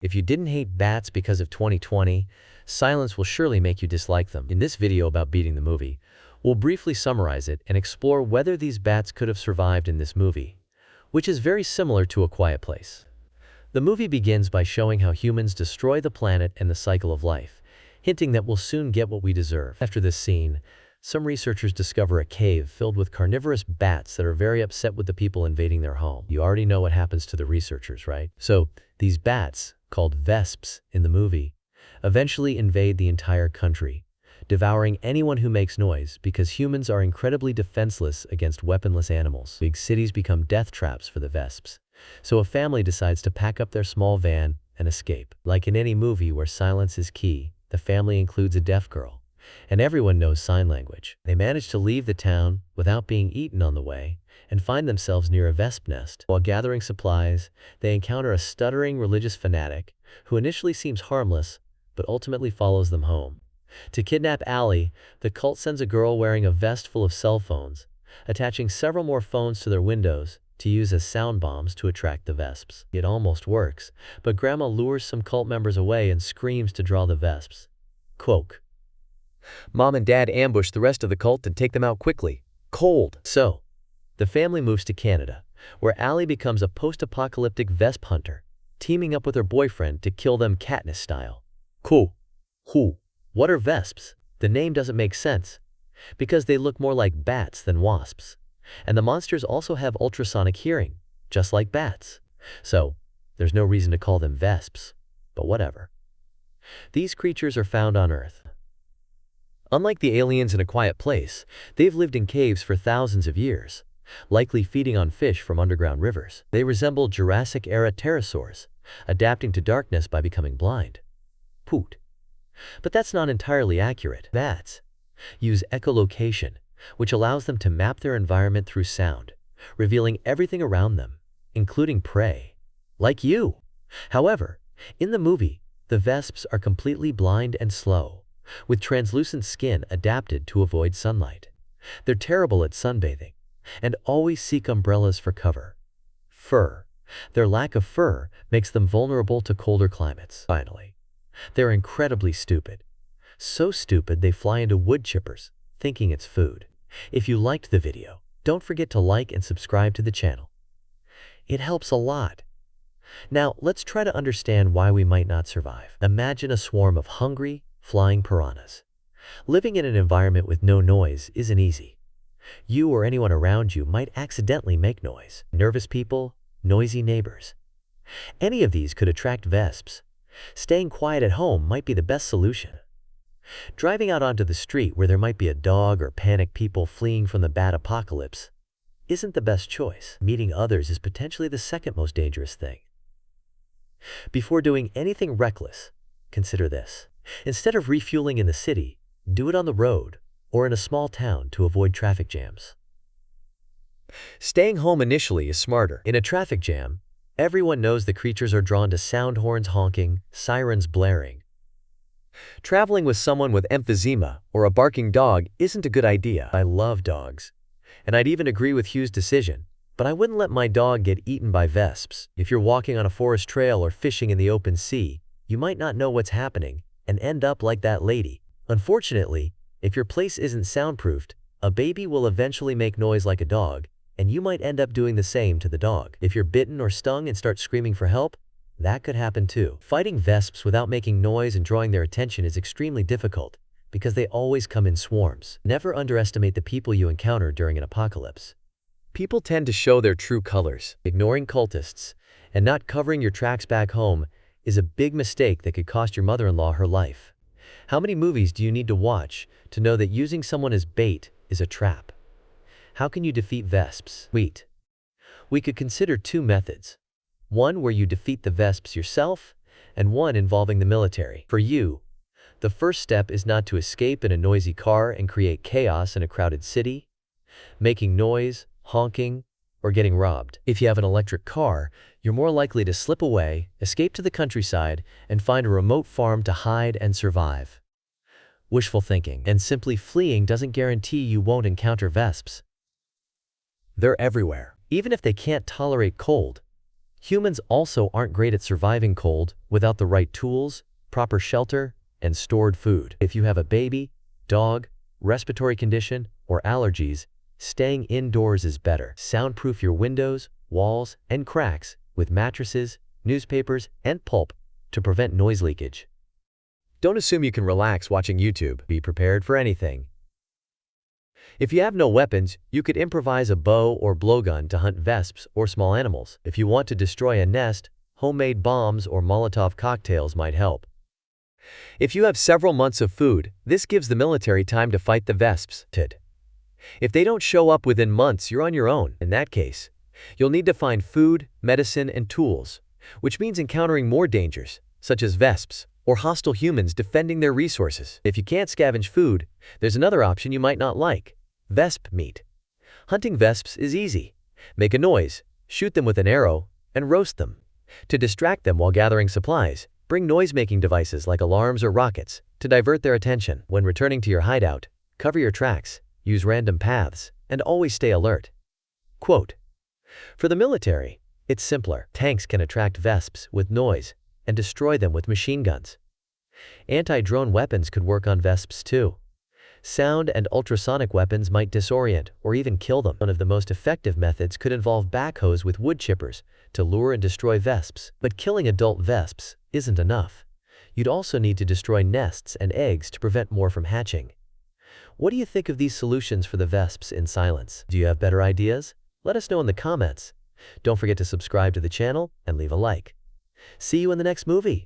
If you didn't hate bats because of 2020, silence will surely make you dislike them. In this video about beating the movie, we'll briefly summarize it and explore whether these bats could have survived in this movie, which is very similar to A Quiet Place. The movie begins by showing how humans destroy the planet and the cycle of life, hinting that we'll soon get what we deserve. After this scene, some researchers discover a cave filled with carnivorous bats that are very upset with the people invading their home. You already know what happens to the researchers, right? So, these bats, called wasps in the movie, eventually invade the entire country, devouring anyone who makes noise because humans are incredibly defenseless against weaponless animals. Big cities become death traps for the wasps, so a family decides to pack up their small van and escape. Like in any movie where silence is key, the family includes a deaf girl, and everyone knows sign language. They manage to leave the town without being eaten on the way and find themselves near a wasp nest. While gathering supplies, they encounter a stuttering religious fanatic who initially seems harmless but ultimately follows them home. To kidnap Allie, the cult sends a girl wearing a vest full of cell phones, attaching several more phones to their windows to use as sound bombs to attract the wasps. It almost works, but Grandma lures some cult members away and screams to draw the wasps. Quote, "Mom and Dad ambush the rest of the cult and take them out quickly. Cold." So, the family moves to Canada, where Allie becomes a post-apocalyptic wasp hunter, teaming up with her boyfriend to kill them Katniss style. Cool. What are wasps? The name doesn't make sense, because they look more like bats than wasps. And the monsters also have ultrasonic hearing, just like bats. So, there's no reason to call them wasps, but whatever. These creatures are found on Earth. Unlike the aliens in A Quiet Place, they've lived in caves for thousands of years, likely feeding on fish from underground rivers. They resemble Jurassic-era pterosaurs, adapting to darkness by becoming blind. Poot. But that's not entirely accurate. Bats use echolocation, which allows them to map their environment through sound, revealing everything around them, including prey. Like you. However, in the movie, the wasps are completely blind and slow, with translucent skin adapted to avoid sunlight. They're terrible at sunbathing, and always seek umbrellas for cover. Fur. Their lack of fur makes them vulnerable to colder climates. Finally, they're incredibly stupid. So stupid they fly into wood chippers, thinking it's food. If you liked the video, don't forget to like and subscribe to the channel. It helps a lot. Now, let's try to understand why we might not survive. Imagine a swarm of hungry, flying piranhas. Living in an environment with no noise isn't easy. You or anyone around you might accidentally make noise. Nervous people, noisy neighbors. Any of these could attract wasps. Staying quiet at home might be the best solution. Driving out onto the street where there might be a dog or panicked people fleeing from the bat apocalypse isn't the best choice. Meeting others is potentially the second most dangerous thing. Before doing anything reckless, consider this. Instead of refueling in the city, do it on the road or in a small town to avoid traffic jams. Staying home initially is smarter. In a traffic jam, everyone knows the creatures are drawn to sound horns honking, sirens blaring. Traveling with someone with emphysema or a barking dog isn't a good idea. I love dogs, and I'd even agree with Hugh's decision, but I wouldn't let my dog get eaten by wasps. If you're walking on a forest trail or fishing in the open sea, you might not know what's happening and end up like that lady. Unfortunately, if your place isn't soundproofed, a baby will eventually make noise like a dog, and you might end up doing the same to the dog. If you're bitten or stung and start screaming for help, that could happen too. Fighting wasps without making noise and drawing their attention is extremely difficult because they always come in swarms. Never underestimate the people you encounter during an apocalypse. People tend to show their true colors. Ignoring cultists and not covering your tracks back home is a big mistake that could cost your mother-in-law her life. How many movies do you need to watch to know that using someone as bait is a trap? How can you defeat wasps? We could consider two methods. One where you defeat the wasps yourself, and one involving the military. For you, the first step is not to escape in a noisy car and create chaos in a crowded city, making noise, honking, or getting robbed. If you have an electric car, you're more likely to slip away, escape to the countryside, and find a remote farm to hide and survive. Wishful thinking and simply fleeing doesn't guarantee you won't encounter wasps. They're everywhere. Even if they can't tolerate cold, Humans also aren't great at surviving cold without the right tools, proper shelter, and stored food. If you have a baby, dog, respiratory condition, or allergies, staying indoors is better. Soundproof your windows, walls, and cracks with mattresses, newspapers, and pulp to prevent noise leakage. Don't assume you can relax watching YouTube. Be prepared for anything. If you have no weapons, you could improvise a bow or blowgun to hunt vesps or small animals. If you want to destroy a nest, homemade bombs or Molotov cocktails might help. If you have several months of food, this gives the military time to fight the vesps. If they don't show up within months, you're on your own. In that case, you'll need to find food, medicine, and tools, which means encountering more dangers, such as vesps or hostile humans defending their resources. If you can't scavenge food, there's another option you might not like: vesp meat. Hunting vesps is easy. Make a noise, shoot them with an arrow, and roast them. To distract them while gathering supplies, bring noise-making devices like alarms or rockets to divert their attention. When returning to your hideout, cover your tracks, use random paths, and always stay alert. Quote, for the military, it's simpler. Tanks can attract vesps with noise and destroy them with machine guns. Anti-drone weapons could work on vesps too. Sound and ultrasonic weapons might disorient or even kill them. One of the most effective methods could involve backhoes with wood chippers to lure and destroy vesps. But killing adult vesps isn't enough. You'd also need to destroy nests and eggs to prevent more from hatching. What do you think of these solutions for the vesps in silence? Do you have better ideas? Let us know in the comments. Don't forget to subscribe to the channel and leave a like. See you in the next movie.